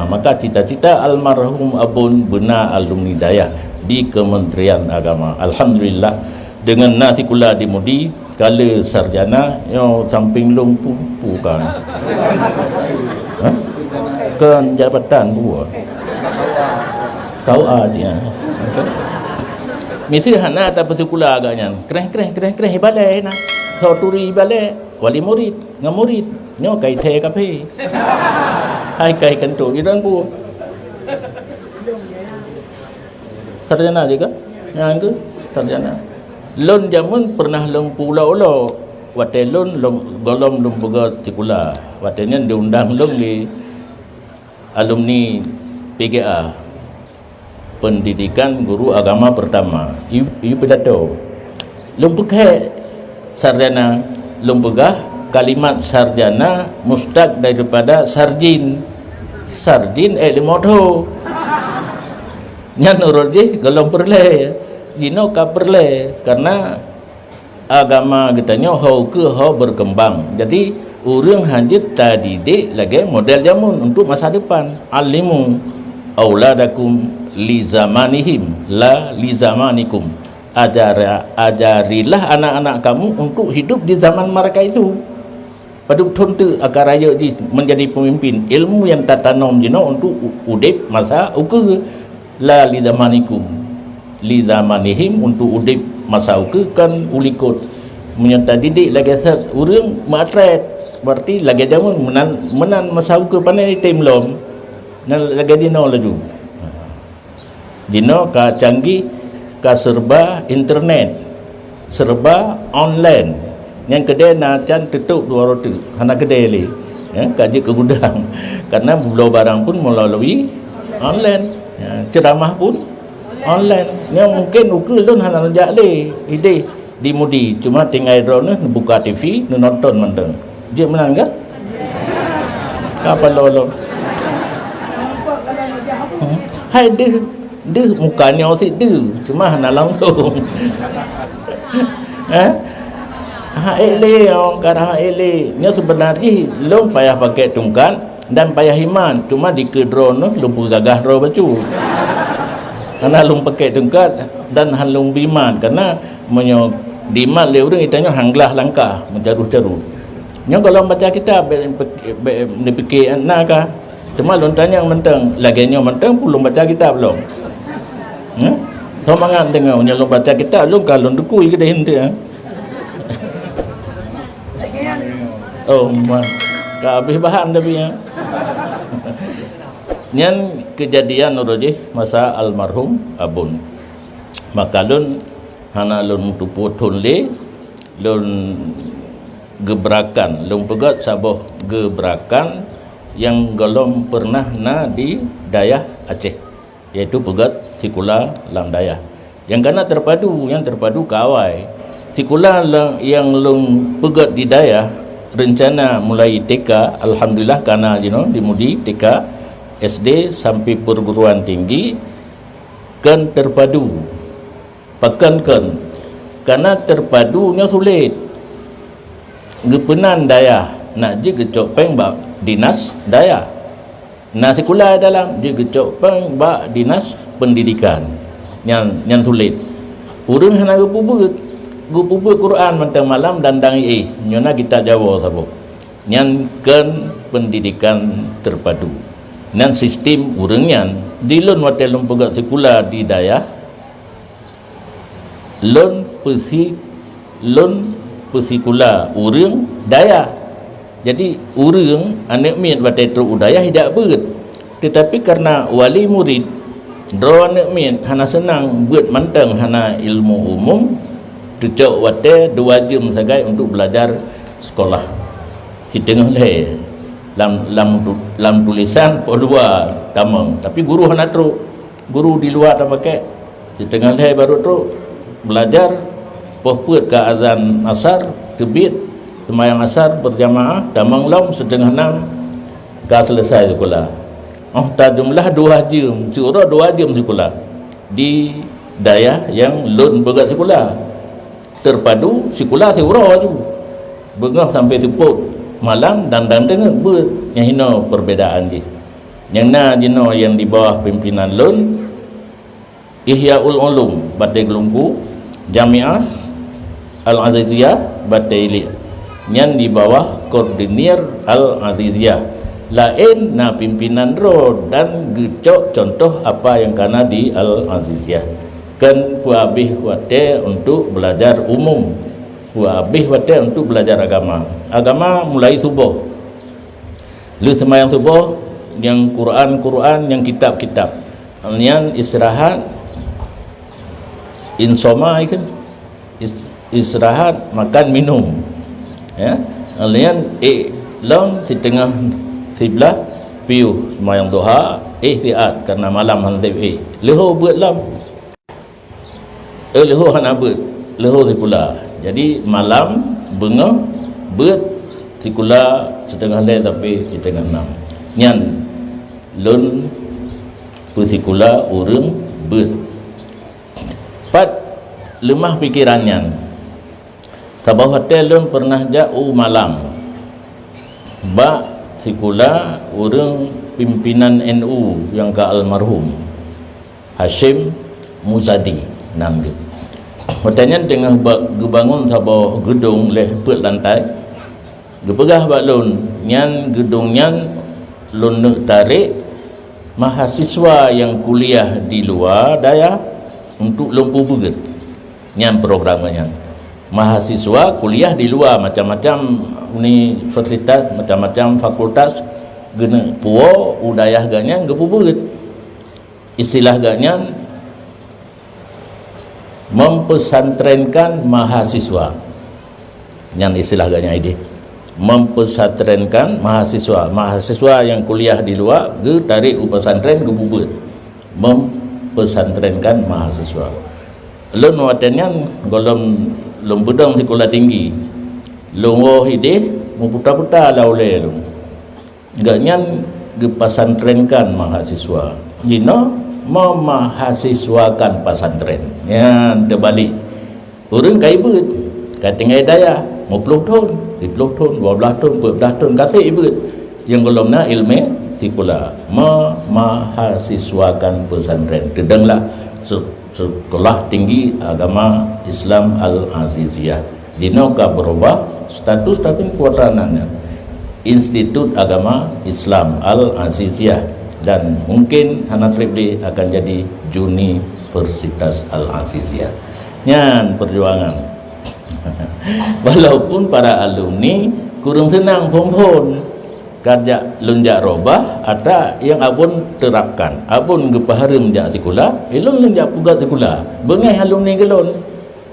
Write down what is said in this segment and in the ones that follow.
Maka cita-cita almarhum Abun benar alumni Dayah di Kementerian Agama. Alhamdulillah dengan nasikula dimudi kala sarjana yo samping lumpu kan. Ha? Kan jabatan buah. Kau dia. Mesti hana ada persekula agaknya. Kereh balai na. Soturi balai wali murid, ngamurid. Nyo kai the kape. Hai kai kentu iran bu. Sarjana juga. Yang ke sarjana. Lon jamun pernah lom pulau wate lon golom lom boga tikula. Watenya diundang lom di alumni PGA Pendidikan Guru Agama Pertama. Iu pidato. Lom pakai sarjana, lom pegah kalimat sarjana mustaq daripada sarjin limoto nyan urut golong perle jino ka perle karena agama kitanya hau berkembang. Jadi urang hanjit tadi dek lagi model jamun untuk masa depan. Alimu auladakum li zamanihim la li zamanikum. Ajarilah anak-anak kamu untuk hidup di zaman mereka itu. Padahal tentu agar raya menjadi pemimpin ilmu yang tertanam jino untuk udip masa uke la li zamanihim untuk udip masa uke kan ulikut menyata didik lagi sat urang matret berarti lagi jamun menan masa uke pandai temlom dan lagi dino laju dino ka canggih ka serba internet serba online yang kedai nacan tutup dua roti hana kedai li kaji ke gudang karena belau barang pun melalui online ceramah pun online yang mungkin ukul don hana jak li ide dimudi cuma tinggal drone buka TV nonton mandeng dia menang ke apa lolo hai deh mukanya si deh cuma hana langsung ele orang kara ele nya sebenarnya long payah pakai tungkan dan payah iman cuma di kedron lumpu gagah ro bacu karena lung pakai tungkat dan halung biman karena menyo diman le urang itanya hanglah langkah menjaru-jaru nya kalau baca kitab dipikir nakah cuma lon tanya mentang laginya mentang belum baca kitab belum semangat dengar nya lon baca kitab lon kalau dekui ke dah oh mah habis bahan tapi ya nyan kejadian nurujih masa almarhum Abun maka lun hana lun tuputun le lun gebrakan lun pegat saboh gebrakan yang golong pernah na di Dayah Aceh yaitu pegat sikula lang Dayah yang kena terpadu kawai sikula yang lun pegat di Dayah rencana mulai TK alhamdulillah karena dimudi TK SD sampai perguruan tinggi kan terpadu pakan karena terpadunya sulit gepenan Dayah nak je gecok peng bak dinas Dayah nah sekolah dalam je gecok peng bak dinas pendidikan yang sulit urang hana gupubut Quran mentang malam dan dangi nyona kita Jawa sabo nyankan pendidikan terpadu dan sistem urangnya di lon wate lon pegat sekolah di Dayah lon pesikula urang Dayah jadi urang anak miat wate tru Dayah tidak beut tetapi karena wali murid dro anak miat hana senang buat mantang hana ilmu umum tujuh wate 2 jam sagai untuk belajar sekolah si tengah le lam tulisan dua tamang tapi guru hana tru guru di luar tak pakai si tengah le baru tru belajar pohput ke azan asar kebit sembahyang asar berjamaah tamang lam 5:30 ka selesai sekolah tak jumlah 2 jam surah 2 jam sekolah di Dayah yang lun begat sekolah terpadu sekolah seurah tu bengah sampai seput malam dan tengah ber yang hina perbezaan je yang na jino yang di bawah pimpinan lun Ihyaul Ulum Batai Gelungku, Jamiah Al-Aziziyah Batai Ilik, yang di bawah koordinir Al-Aziziyah lain na pimpinan ro dan gecok contoh apa yang kana di Al-Aziziyah kan puabih wate untuk belajar umum, puabih wate untuk belajar agama mulai subuh lu semayang subuh yang Quran yang kitab-kitab yang istirahat insoma kan istirahat makan minum ya alian long di tengah sebelah piu semayang duha ihtiat karena malam hantib leho buat lam leho hana buat leho sikula jadi malam benga buat sikula setengah le tapi di tengah enam nyan lun pusikula urang buat pat lemah pikirannya tabah hotel lun pernah jauh malam ba sikula orang pimpinan NU yang ke almarhum Hashim Muzadi nam dia hotelnya tengah bangun sabah gedung leh put lantai gepegah bak lun nyan gedung nyan lun nak tarik mahasiswa yang kuliah di luar daya untuk lempu beget nyan programnya mahasiswa kuliah di luar macam-macam universitas macam-macam fakultas gena puo udayah ganyan gepu beget istilah ganyan mempesantrenkan mahasiswa nyan istilah ganyan ide mempesantrenkan mahasiswa yang kuliah di luar ge tarik pesantren gepu beget mempesantrenkan mahasiswa lun watenyan golom lombudang sekolah tinggi longo ide muputa-puta laule lu ganyan gepasantrenkan mahasiswa jino memahasiswakan pasantren ya terbalik urang kai beut katengai daya 50 tahun 10 tahun 12 tahun 14 tahun kasih beut yang golomna ilmu sekolah memahasiswakan pesantren tedanglah sekolah tinggi agama Islam Al-Aziziyah dino ka berubah status tapi kuadranannya Institut Agama Islam Al-Aziziyah dan mungkin Hana Tripli akan jadi Universitas Al-Aziziyah nyan perjuangan walaupun para alumni kurang senang pon kerja lunjak robah ada yang abun terapkan abun gepaharum jak sekolah elon lunjak pugat sekolah bengai alumni gelon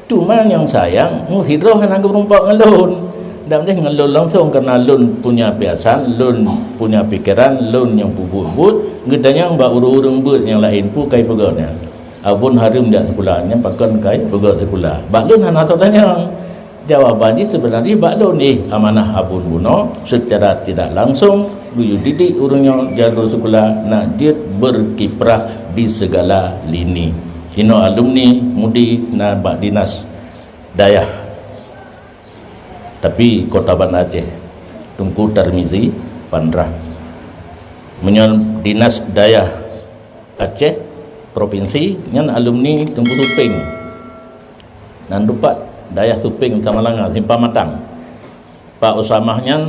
cuma yang sayang musidroh kan anggap rumpak ngelon dan dia ngelon langsung karena lun punya biasan lun punya pikiran lun yang bubut-bubut gedanya mbak urung-urung but yang lain pu kai pegatnya abun harum jak sekolahnya pakan kai pegat sekolah bak lun hana tanya jawabannya sebenarnya baklon amanah abun buno secara tidak langsung buyu didik urungnya jalur sekolah nak dia berkiprah di segala lini kino alumni mudi na bak dinas dayah tapi kota Banda Aceh Tunku Tarmizi Pandrah menyon dinas dayah Aceh provinsi nyan alumni Tunku Tuping nan dupat dayah Tuping Tamalanga Simpang Matang Pak Usamahnya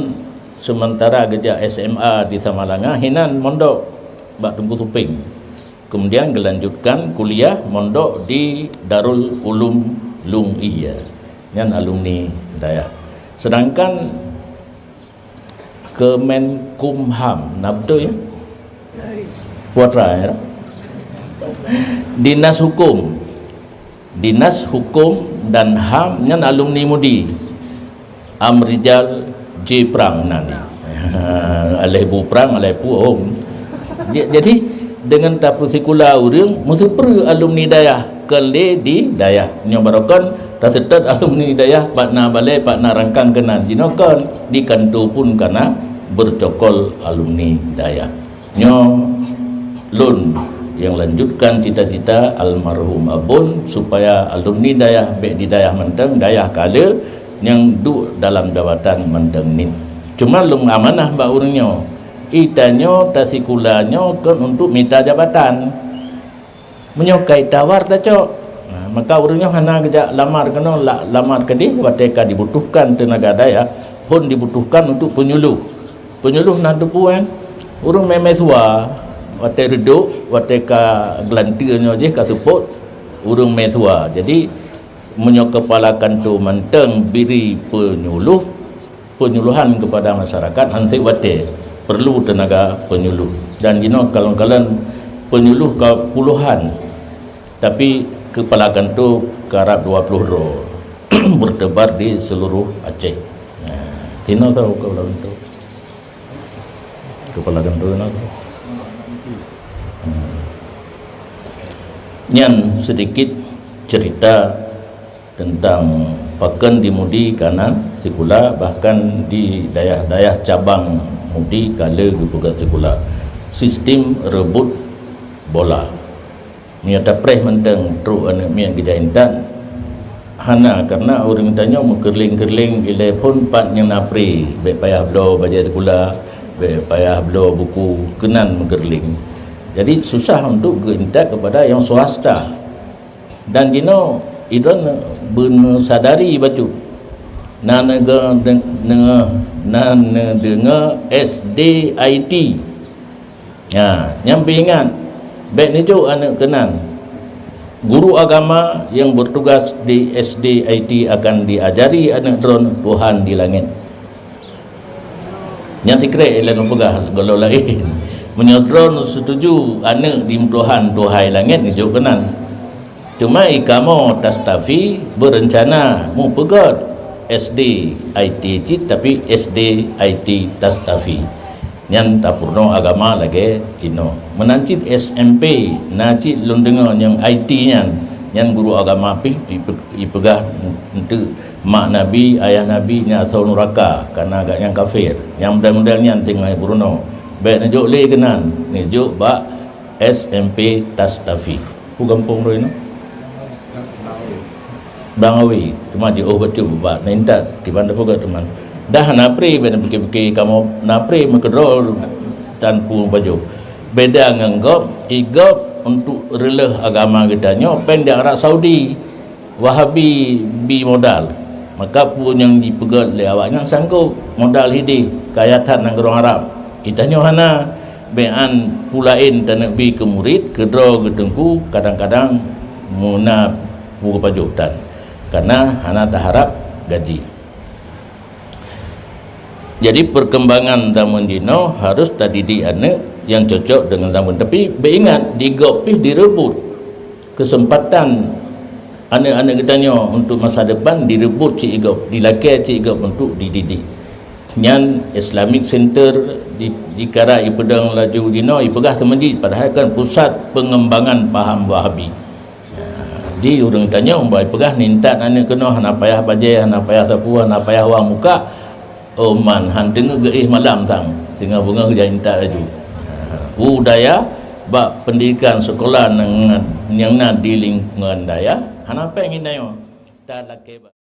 sementara kerja SMA di Tamalanga hinan mondok Bak Tunku Tuping kemudian dilanjutkan kuliah mondok di Darul Ulum Lungiyah yang alumni dayah sedangkan Kemenkumham nabdo ya Putra ya Dinas Hukum dan HAM yang alumni mudi Amrijal J Prang nani alai bu prang alai pu om jadi dengan tapu sekula urang mesti perlu alumni dayah kele di dayah nyobarokan tasetat alumni dayah pakna balai pakna rangkang kenan jinokan di kantor pun karena bercokol alumni dayah nyo lun yang lanjutkan cita-cita almarhum abun supaya alumni dayah baik di dayah Menteng dayah kala yang duduk dalam jabatan Menteng ni cuma lung amanah mbak urangnya itanyo tasikulanyo kan untuk minta jabatan menyokai tawar dah cok. Maka orangnya hana kejak lamar kena lamar kedi wateka dibutuhkan tenaga daya pun dibutuhkan untuk penyuluh nak depu kan urang memesua wate reduk wateka gelantirnya je kasuput urang mesua. Jadi menyo kepala kantor manteng biri penyuluhan kepada masyarakat nanti wate perlu tenaga penyuluh dan kalau penyuluh ke puluhan tapi kepala kantor karab 20 ro bertebar di seluruh Aceh. Tino tahu kepala kantor Nyan sedikit cerita tentang pakan di Mudi kanan Sikula, bahkan di daerah cabang Mudi kala Gugugat Sikula sistem rebut bola miata preh menteng tru anak mian kejahintan hana karena orang tanya mengerling-kerling telefon pat yang napri baik payah belo baca Sikula baik payah belo buku kenan mengerling. Jadi susah untuk geintak kepada yang swasta dan idon bersadari baju dengar SDIT nyampe ingat baik ni jo anak kenan guru agama yang bertugas di SDIT akan diajari anak drone Tuhan di langit yang sekret lain pegah kalau lain menyodron setuju anak di Tuhan Tuhai langit ni jo kenan. Cuma ikamo tastafi berencana mau pegat SDIT tapi SDIT tastafi yang tak purno agama lagi Cino menancit SMP nancit lundengan yang IT yang guru agama ipegah untuk mak nabi ayah nabi nya asal neraka karena agak yang kafir yang model-modelnya tengah purno baik najuk le kenan najuk bak SMP tastafi ku kampung ro ini Bangawi cuma di betul buat nentat di bandar pun teman dah napri benda fikir kamu napri mekedol tanpa baju beda nganggap igap untuk releh agama kitanya pendek Arab Saudi Wahabi bi modal maka pun yang dipegat oleh awaknya sanggup modal hidi kayatan nang orang Arab itanya hana bean pulain tanak bi ke murid kedro gedengku kadang-kadang muna buku pajutan karena hana tak harap gaji. Jadi perkembangan zaman dino harus tadidik anak yang cocok dengan zaman tapi beringat digopih direbut kesempatan anak-anak kitanya untuk masa depan direbut cik igop dilakai cik igop untuk dididik nyan Islamic Center di Kara Ipedang laju dino ipegah semedi padahal kan pusat pengembangan faham Wahabi di orang tanya umbai pegah nintat anak kena hana payah bajai hana payah sapu hana payah wang muka man han dengar geih malam sang tengah bunga kerja nintat laju budaya bak pendidikan sekolah yang na di lingkungan daya hana pengen dayo tak laki